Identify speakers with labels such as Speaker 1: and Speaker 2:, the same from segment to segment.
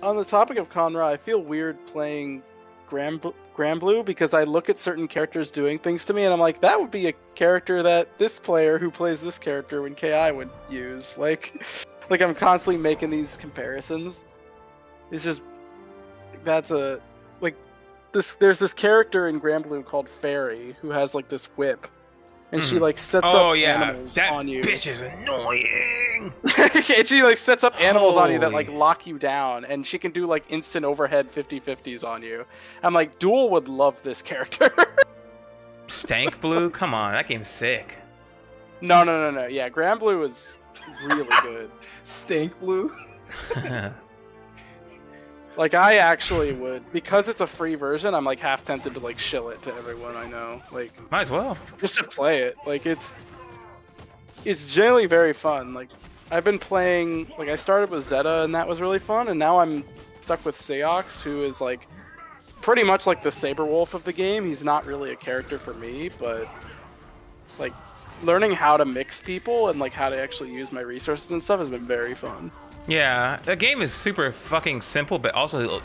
Speaker 1: On the topic of Conra, I feel weird playing Granblue because I look at certain characters doing things to me, and I'm like, that would be a character that this player who plays this character in KI would use. Like I'm constantly making these comparisons. It's just that's a like this. There's this character in Granblue called Fairy who has like this whip. And she like sets up animals on you.
Speaker 2: That bitch is annoying.
Speaker 1: And she like sets up animals on you that like lock you down, and she can do like instant overhead 50/50s on you. I'm like, Duel would love this character.
Speaker 2: Stank Blue, come on, that game's sick.
Speaker 1: No. Yeah, Granblue is really good.
Speaker 3: Stank Blue.
Speaker 1: Like, I actually would, because it's a free version, I'm like half tempted to like shill it to everyone I know. Like,
Speaker 2: might as well.
Speaker 1: Just to play it. Like, it's generally very fun. Like, I've been playing, like, I started with Zeta and that was really fun, and now I'm stuck with Seox, who is like pretty much like the Saberwolf of the game. He's not really a character for me, but like learning how to mix people and like how to actually use my resources and stuff has been very fun.
Speaker 2: Yeah, the game is super fucking simple, but also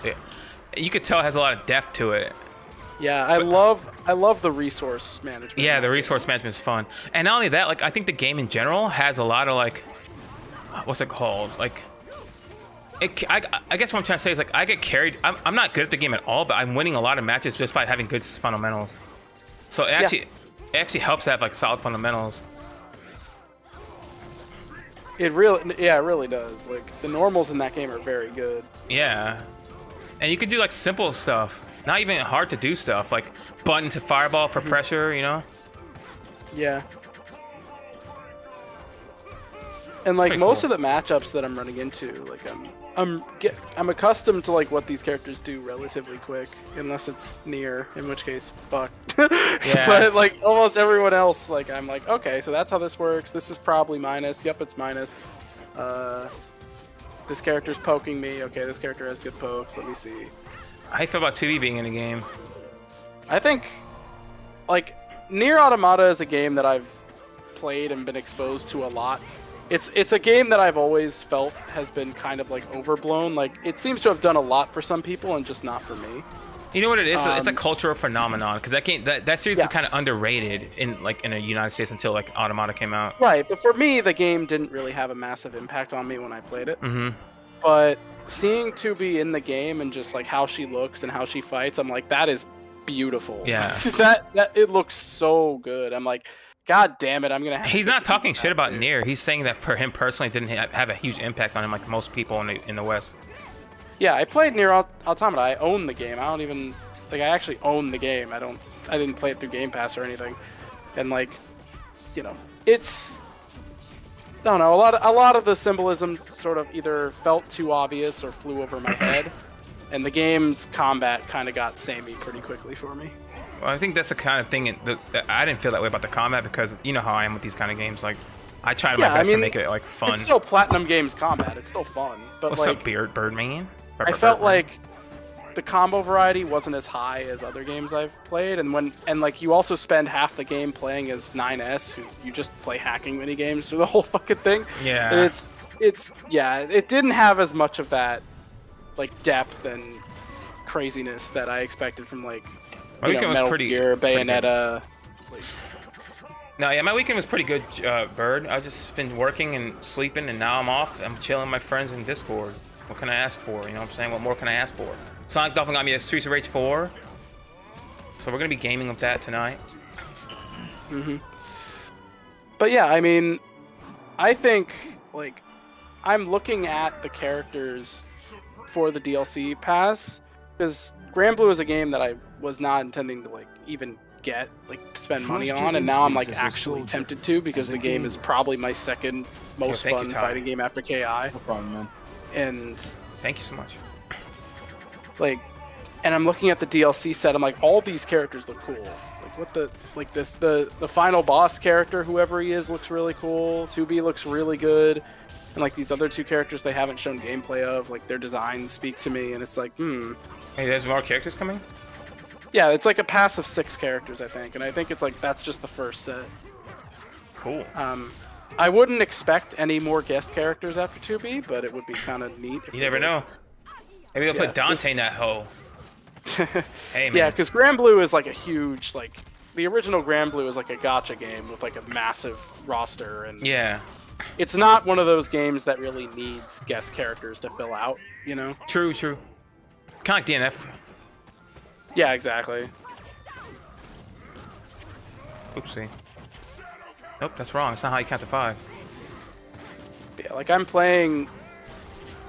Speaker 2: you could tell it has a lot of depth to it.
Speaker 1: Yeah, I love the resource management.
Speaker 2: Yeah, the resource management is fun, and not only that, like I think the game in general has a lot of like, what's it called? Like, I guess what I'm trying to say is like I get carried. I'm not good at the game at all, but I'm winning a lot of matches just by having good fundamentals. So it actually helps to have like solid fundamentals.
Speaker 1: It really does. Like, the normals in that game are very good.
Speaker 2: Yeah. And you can do, like, simple stuff. Not even hard to do stuff. Like, button to fireball for pressure, you know?
Speaker 1: Yeah. And, like, most of the matchups that I'm running into, like, I'm accustomed to, like, what these characters do relatively quick. Unless it's near, in which case, fuck.
Speaker 2: Yeah.
Speaker 1: But, like, almost everyone else, like, I'm like, okay, so that's how this works. This is probably minus. Yep, it's minus. This character's poking me. Okay, this character has good pokes. Let me see.
Speaker 2: How do you feel about 2D being in the game?
Speaker 1: I think, like, Nier Automata is a game that I've played and been exposed to a lot. It's a game that I've always felt has been kind of, like, overblown. Like, it seems to have done a lot for some people and just not for me.
Speaker 2: You know what it is? It's a cultural phenomenon, because that game, that series is kind of underrated in the United States until like Automata came out.
Speaker 1: Right, but for me, the game didn't really have a massive impact on me when I played it.
Speaker 2: Mm-hmm.
Speaker 1: But seeing 2B in the game and just like how she looks and how she fights, I'm like, that is beautiful.
Speaker 2: Yeah.
Speaker 1: that it looks so good. I'm like, God damn it, I'm gonna have
Speaker 2: He's not talking shit about Nier. He's saying that for him personally, it didn't have a huge impact on him like most people in the West.
Speaker 1: Yeah, I played Nier Automata. I own the game. I don't even like. I actually own the game. I didn't play it through Game Pass or anything. And like, you know, it's. I don't know. A lot of the symbolism sort of either felt too obvious or flew over my head, and the game's combat kind of got samey pretty quickly for me.
Speaker 2: Well, I think that's the kind of thing that I didn't feel that way about the combat, because you know how I am with these kind of games. Like, I try my best to make it like fun.
Speaker 1: It's still Platinum Games combat. It's still fun. But
Speaker 2: what's
Speaker 1: like,
Speaker 2: up, Birdman?
Speaker 1: I felt like the combo variety wasn't as high as other games I've played, and like you also spend half the game playing as 9S, who you just play hacking mini games through the whole fucking thing.
Speaker 2: Yeah.
Speaker 1: And it didn't have as much of that like depth and craziness that I expected from like Metal Gear, Bayonetta.
Speaker 2: No, yeah, my weekend was pretty good, Bird. I've just been working and sleeping, and now I'm off. I'm chilling with my friends in Discord. What can I ask for? You know what I'm saying? What more can I ask for? Sonic Dolphin got me a Streets of Rage 4. So we're going to be gaming with that tonight.
Speaker 1: Mm-hmm. But yeah, I mean, I think, like, I'm looking at the characters for the DLC pass, because Granblue is a game that I was not intending to, like, even get, like, spend money on, and now I'm, like, actually tempted to, because the game is probably my second most fun fighting game after KI.
Speaker 3: No problem, man.
Speaker 1: And
Speaker 2: thank you so much.
Speaker 1: Like, and I'm looking at the DLC set. I'm like, all these characters look cool. Like, the final boss character, whoever he is, looks really cool. 2B looks really good, and like these other two characters they haven't shown gameplay of, like their designs speak to me, and it's like, Hey,
Speaker 2: there's more characters coming?
Speaker 1: Yeah, it's like a pass of 6 characters, I think, and I think it's like that's just the first set.
Speaker 2: Cool.
Speaker 1: I wouldn't expect any more guest characters after 2B, but it would be kind of neat.
Speaker 2: You never know. Maybe they'll put Dante in that hole. Hey, man.
Speaker 1: Yeah, because Grand Blue is like a huge, like, the original Grand Blue is like a gacha game with like a massive roster, and
Speaker 2: Yeah.
Speaker 1: it's not one of those games that really needs guest characters to fill out, you know?
Speaker 2: True, true. Kind of like DNF.
Speaker 1: Yeah, exactly.
Speaker 2: Oopsie. Nope, that's wrong. That's not how you count to 5.
Speaker 1: Yeah, like I'm playing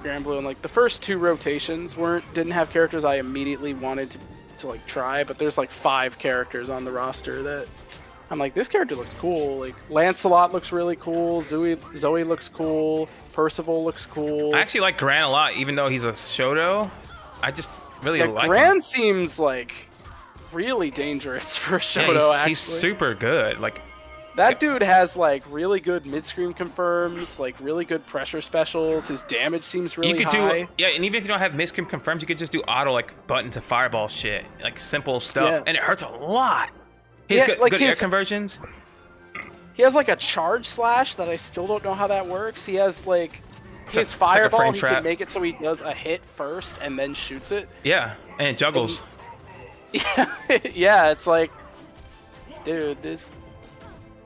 Speaker 1: Grand Blue, and like the first 2 rotations didn't have characters I immediately wanted to like try, but there's like 5 characters on the roster that I'm like, this character looks cool. Like Lancelot looks really cool, Zoe looks cool, Percival looks cool.
Speaker 2: I actually like Gran a lot, even though he's a Shoto. I just really like
Speaker 1: Gran
Speaker 2: him.
Speaker 1: seems like really dangerous for Shoto.
Speaker 2: Yeah,
Speaker 1: actually,
Speaker 2: he's super good. Like
Speaker 1: that dude has like really good mid-screen confirms, like really good pressure specials. His damage seems really
Speaker 2: you could
Speaker 1: high.
Speaker 2: do, yeah, and even if you don't have mid-screen confirms, you could just do auto like button to fireball shit, like simple stuff,
Speaker 1: Yeah.
Speaker 2: and it hurts a lot. He
Speaker 1: Yeah,
Speaker 2: has good,
Speaker 1: like
Speaker 2: good air
Speaker 1: his-
Speaker 2: conversions.
Speaker 1: He has like a charge slash that I still don't know how that works. He has like his
Speaker 2: It's like a
Speaker 1: fireball.
Speaker 2: frame
Speaker 1: He
Speaker 2: trap.
Speaker 1: can make it so he does a hit first and then shoots it.
Speaker 2: Yeah, and it juggles.
Speaker 1: Yeah, yeah. It's like, dude, this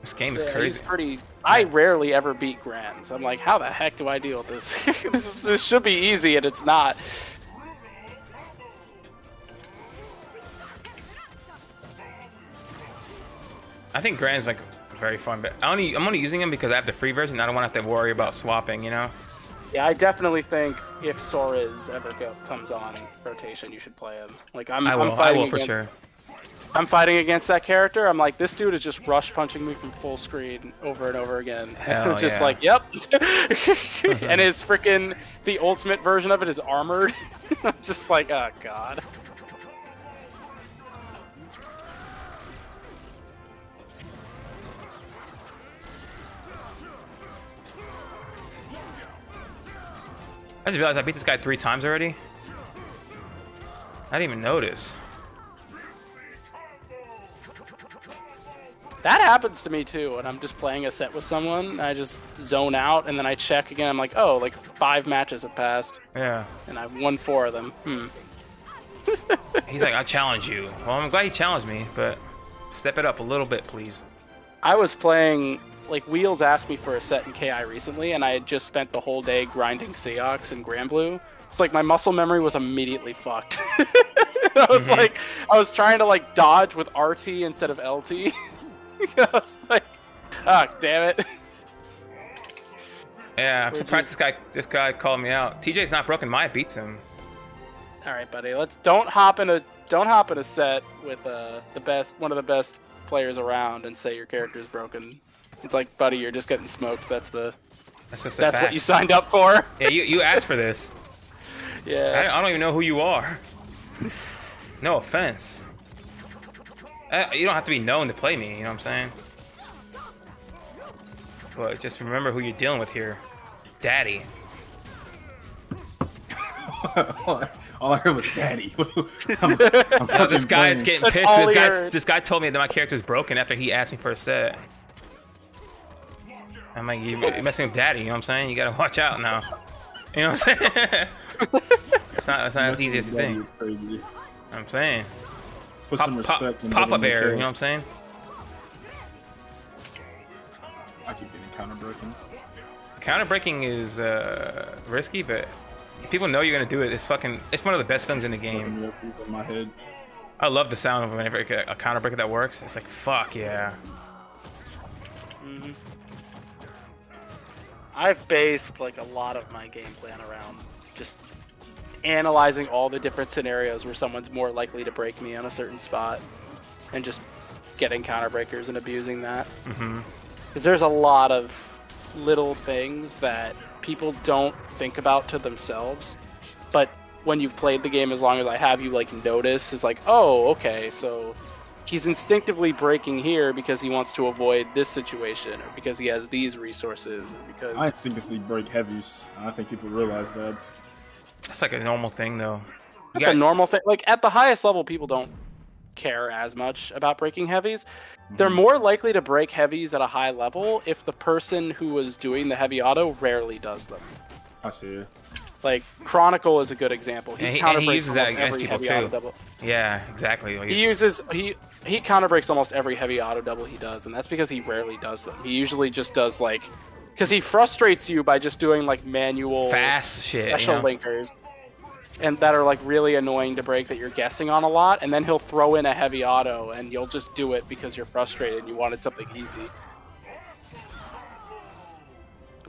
Speaker 2: This game is
Speaker 1: he's
Speaker 2: crazy.
Speaker 1: pretty. I rarely ever beat Grans. I'm like, how the heck do I deal with this? This should be easy, and it's not.
Speaker 2: I think Gran's like very fun, but I'm only using him because I have the free version. I don't want to have to worry about swapping, you know.
Speaker 1: Yeah, I definitely think if Sora's ever comes on rotation, you should play him. Like I'm
Speaker 2: I will
Speaker 1: fighting
Speaker 2: for
Speaker 1: against,
Speaker 2: sure.
Speaker 1: I'm fighting against that character. I'm like, this dude is just rush punching me from full screen over and over again.
Speaker 2: Hell
Speaker 1: I'm just
Speaker 2: yeah.
Speaker 1: like, yep. And his freaking the ultimate version of it is armored. I'm just like, oh god.
Speaker 2: I just realized I beat this guy 3 times already. I didn't even notice.
Speaker 1: That happens to me too when I'm just playing a set with someone. I just zone out and then I check again. I'm like, oh, like 5 matches have passed
Speaker 2: Yeah.
Speaker 1: and I've won 4 of them.
Speaker 2: He's like, I challenge you. Well, I'm glad he challenged me, but step it up a little bit, please.
Speaker 1: I was playing, like, Wheels asked me for a set in KI recently, and I had just spent the whole day grinding Seox and Grand Blue. It's like my muscle memory was immediately fucked. I was like, I was trying to like dodge with RT instead of LT. I was like, ah, damn it.
Speaker 2: Yeah, I'm surprised this guy called me out. TJ's not broken. Maya beats him.
Speaker 1: All right, buddy. Don't hop in a set with one of the best players around and say your character's broken. It's like, buddy, you're just getting smoked. That's
Speaker 2: That's
Speaker 1: what you signed up for.
Speaker 2: Yeah, you asked for this.
Speaker 1: Yeah.
Speaker 2: I don't even know who you are. No offense. You don't have to be known to play me, you know what I'm saying? But just remember who you're dealing with here. Daddy.
Speaker 3: All I heard was daddy.
Speaker 2: Yo, this guy is getting
Speaker 1: That's
Speaker 2: pissed.
Speaker 1: all he heard.
Speaker 2: This guy told me that my character's broken after he asked me for a set. I'm like, you're messing with daddy, you know what I'm saying? You gotta watch out now. You know what I'm saying? It's not as easy as you think.
Speaker 3: Is crazy.
Speaker 2: You know what I'm saying?
Speaker 3: Put some respect.
Speaker 2: Papa Bear, you know what I'm saying?
Speaker 3: I keep getting counter broken.
Speaker 2: Counter breaking is risky, but if people know you're gonna do it, it's one of the best things in the game.
Speaker 3: In my head.
Speaker 2: I love the sound of whenever a counter breaker that works. It's like, fuck yeah.
Speaker 1: I've based like a lot of my game plan around just analyzing all the different scenarios where someone's more likely to break me on a certain spot and just getting counter breakers and abusing that. Because there's a lot of little things that people don't think about to themselves, but when you've played the game as long as I have, you like notice is like, oh, okay, so he's instinctively breaking here because he wants to avoid this situation, or because he has these resources, or because
Speaker 3: I instinctively break heavies. I think people realize that.
Speaker 2: That's like a normal thing, though.
Speaker 1: that's a normal thing. Like at the highest level, people don't care as much about breaking heavies. They're more likely to break heavies at a high level if the person who was doing the heavy auto rarely does them.
Speaker 3: I see it.
Speaker 1: Like Chronicle is a good example. He counter
Speaker 2: he
Speaker 1: breaks
Speaker 2: uses that
Speaker 1: almost
Speaker 2: against
Speaker 1: every
Speaker 2: people
Speaker 1: heavy
Speaker 2: too.
Speaker 1: auto double.
Speaker 2: Yeah, exactly.
Speaker 1: He counter breaks almost every heavy auto double he does, and that's because he rarely does them. He usually just does like, because he frustrates you by just doing like manual
Speaker 2: fast shit,
Speaker 1: special linkers, and that are like really annoying to break that you're guessing on a lot, and then he'll throw in a heavy auto, and you'll just do it because you're frustrated and you wanted something easy.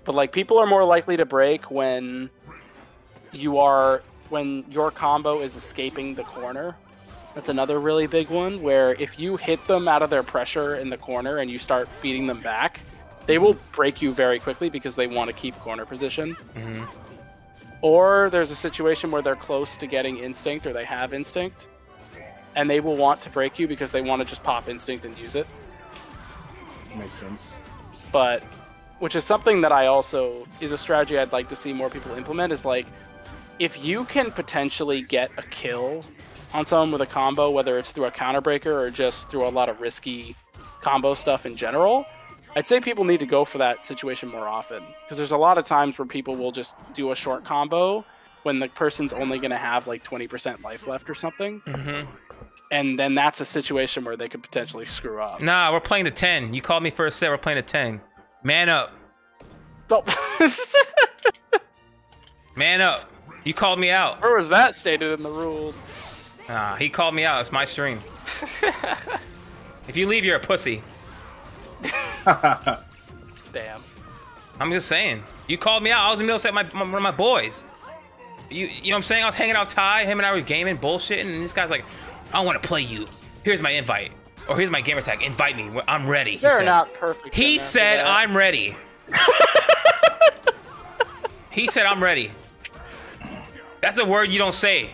Speaker 1: But like people are more likely to break when your combo is escaping the corner. That's another really big one, where if you hit them out of their pressure in the corner and you start beating them back, they will break you very quickly because they want to keep corner position.
Speaker 2: Mm-hmm.
Speaker 1: Or there's a situation where they're close to getting instinct or they have instinct, and they will want to break you because they want to just pop instinct and use it.
Speaker 3: Makes sense.
Speaker 1: But, which is something that I also, is a strategy I'd like to see more people implement, is like, if you can potentially get a kill on someone with a combo, whether it's through a counter breaker or just through a lot of risky combo stuff in general, I'd say people need to go for that situation more often. Because there's a lot of times where people will just do a short combo when the person's only going to have like 20% life left or something.
Speaker 2: Mm-hmm.
Speaker 1: And then that's a situation where they could potentially screw up.
Speaker 2: Nah, we're playing the 10. You called me for a set. We're playing the 10. Man up.
Speaker 1: But
Speaker 2: Man up. You called me out.
Speaker 1: where was that stated in the rules?
Speaker 2: He called me out. It's my stream. If you leave, you're a pussy.
Speaker 1: Damn.
Speaker 2: I'm just saying. You called me out. I was in the middle of one of my boys. You know what I'm saying? I was hanging out Ty. Him and I were gaming, bullshitting, and this guy's like, I want to play you. Here's my invite. Or here's my gamer tag. Invite me. I'm ready.
Speaker 1: They're not perfect.
Speaker 2: He said, I'm ready. He said, I'm ready. That's a word you don't say.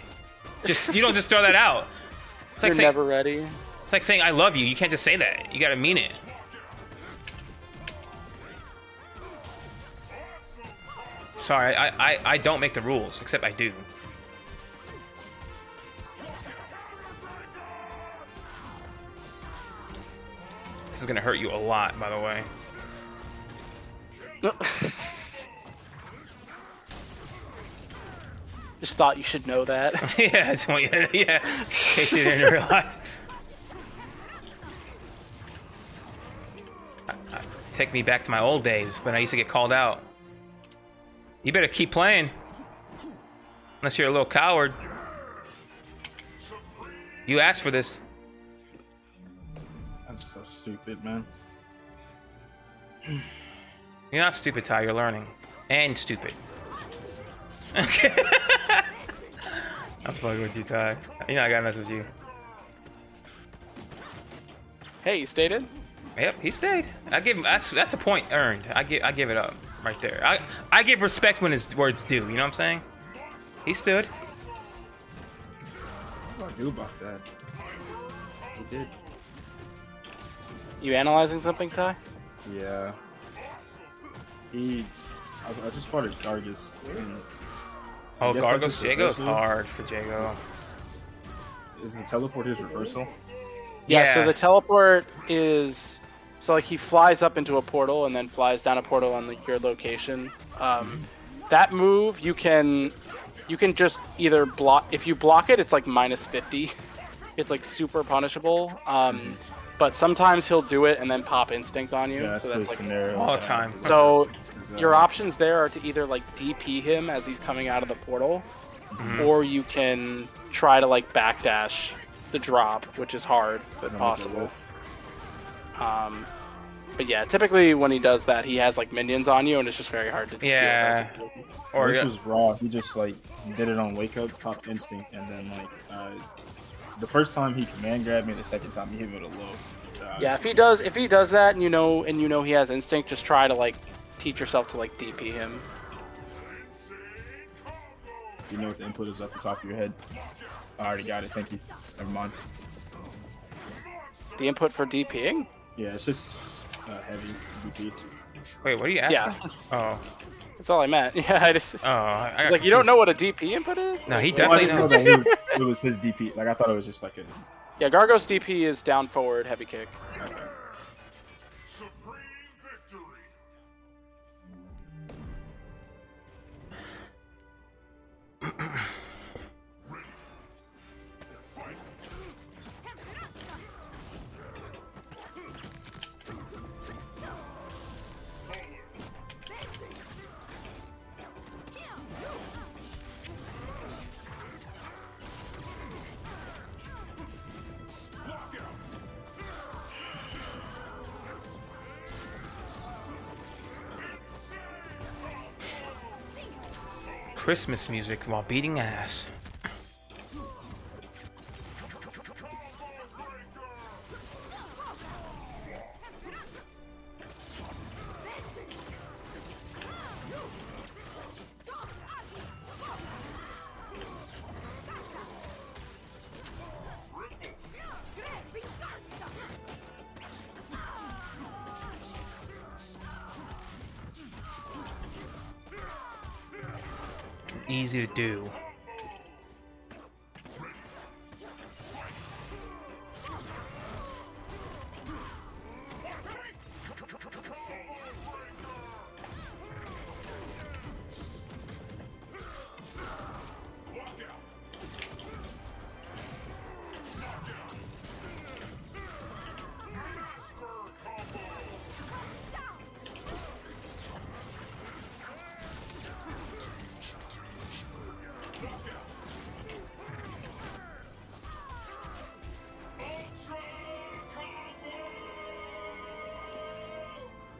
Speaker 2: You don't just throw that out. It's like
Speaker 1: You're never ready.
Speaker 2: It's like saying I love you. You can't just say that. You gotta mean it. Sorry, I don't make the rules, except I do. This is gonna hurt you a lot, by the way.
Speaker 1: Just thought you should know that.
Speaker 2: Yeah, I just want you to, yeah, in case you didn't realize. Take me back to my old days when I used to get called out. You better keep playing. Unless you're a little coward. You asked for this.
Speaker 3: That's so stupid, man.
Speaker 2: You're not stupid, Ty. You're learning. And stupid. Okay. I'm fucking with you, Ty. You know I gotta mess with you.
Speaker 1: Hey, you stayed in?
Speaker 2: Yep, he stayed. I give him. That's a point earned. I give it up right there. I give respect when his words due. You know what I'm saying? He stood.
Speaker 3: What do I do about that? He did.
Speaker 1: You analyzing something, Ty?
Speaker 3: Yeah. I just fought at Gargus.
Speaker 2: Oh,
Speaker 3: guess that's
Speaker 2: Gargos
Speaker 3: his
Speaker 2: Jago's
Speaker 3: reversal?
Speaker 2: hard for Jago.
Speaker 3: Is the teleport his reversal?
Speaker 1: Yeah, so the teleport is... So, like, he flies up into a portal and then flies down a portal on your location. That move, you can just either block... If you block it, it's, like, minus 50. It's, like, super punishable. But sometimes he'll do it and then pop instinct on you.
Speaker 3: Yeah,
Speaker 1: so that's, like,
Speaker 3: scenario.
Speaker 2: all the time.
Speaker 1: So, your options there are to either, like, DP him as he's coming out of the portal, or you can try to, like, backdash the drop, which is hard, but possible. But yeah, typically when he does that, he has, like, minions on you, and it's just very hard to deal with that situation.
Speaker 2: Or
Speaker 3: This was raw. He just, like, did it on wake up, popped instinct, and then, like, the first time he command grabbed me, the second time he hit me with a low. So
Speaker 1: Yeah, if he does that, and you know he has instinct, just try to, like, teach yourself to, like, DP him.
Speaker 3: You know what the input is off the top of your head. I already got it. Thank you. Never mind.
Speaker 1: The input for DPing?
Speaker 3: Yeah, it's just heavy DP.
Speaker 2: Wait, what are you asking?
Speaker 1: Yeah,
Speaker 2: Oh.
Speaker 1: that's all I meant. Yeah, I just...
Speaker 2: Oh, I
Speaker 1: It's
Speaker 2: got
Speaker 1: like, you don't know what a DP input is?
Speaker 2: No, he
Speaker 1: Like,
Speaker 2: definitely
Speaker 3: Well, I
Speaker 2: knows.
Speaker 3: didn't know that it was his DP. Like, I thought it was just like a...
Speaker 1: Yeah, Gargos DP is down forward, heavy kick.
Speaker 3: Okay.
Speaker 2: Christmas music while beating ass. Easy to do.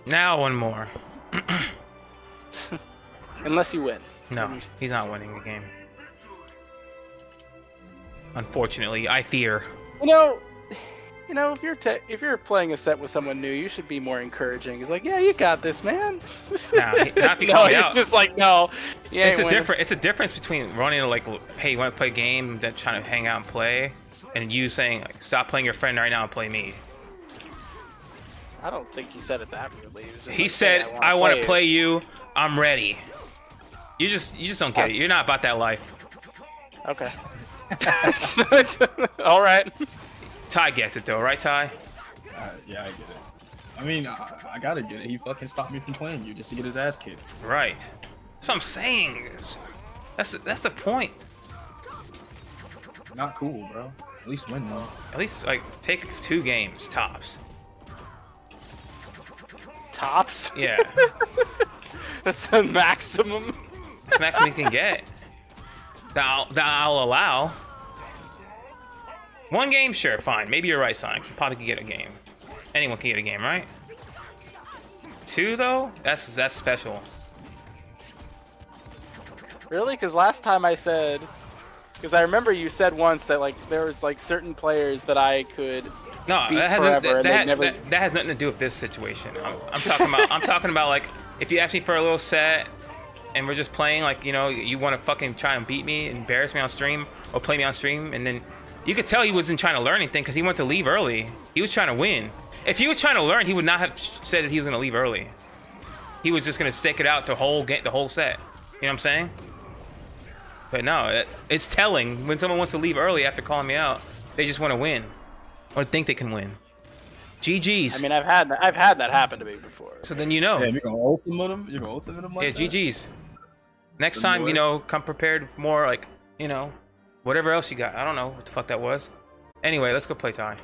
Speaker 2: Now one more.
Speaker 1: Unless you win.
Speaker 2: No, he's not winning the game. Unfortunately, I fear.
Speaker 1: You know, if you're playing a set with someone new, you should be more encouraging. He's like, yeah, you got this, man.
Speaker 2: Nah, not if you
Speaker 1: No,
Speaker 2: call me
Speaker 1: he's
Speaker 2: out.
Speaker 1: just like, no.
Speaker 2: It's a difference between running like, hey, you want to play a game, then trying to hang out and play, and you saying like, stop playing your friend right now and play me.
Speaker 1: I don't think he said it that rudely.
Speaker 2: He said, I want to play you. I'm ready. You just don't get it. You're not about that life.
Speaker 1: Okay. All right.
Speaker 2: Ty gets it though, right, Ty?
Speaker 3: Yeah, I get it. I mean, I gotta get it. He fucking stopped me from playing you just to get his ass kicked.
Speaker 2: Right. That's what I'm saying. That's the point.
Speaker 3: Not cool, bro. At least win though.
Speaker 2: At least like take 2 games tops.
Speaker 1: Tops?
Speaker 2: Yeah.
Speaker 1: That's the maximum.
Speaker 2: That's the maximum you can get. That I'll allow. 1 game, sure, fine. Maybe you're right, Sonic. You probably can get a game. Anyone can get a game, right? 2 though? That's special.
Speaker 1: Really? Because last time I said, because I remember you said once that like there was like certain players that I could
Speaker 2: No,
Speaker 1: beat
Speaker 2: that hasn't.
Speaker 1: forever,
Speaker 2: That has nothing to do with this situation. I'm talking about. I'm talking about like if you ask me for a little set, and we're just playing like you want to fucking try and beat me, embarrass me on stream, or play me on stream, and then you could tell he wasn't trying to learn anything because he wanted to leave early. He was trying to win. If he was trying to learn, he would not have said that he was going to leave early. He was just going to stick it out the whole set. You know what I'm saying? But no, it's telling when someone wants to leave early after calling me out. They just want to win, or think they can win. GG's.
Speaker 1: I mean, I've had that happen to me before.
Speaker 2: So then you know.
Speaker 3: Yeah, you're gonna ultimate him. You're gonna ultimate him like
Speaker 2: Yeah,
Speaker 3: that?
Speaker 2: GG's. Next time, come prepared with more like, whatever else you got. I don't know what the fuck that was. Anyway, let's go play Ty.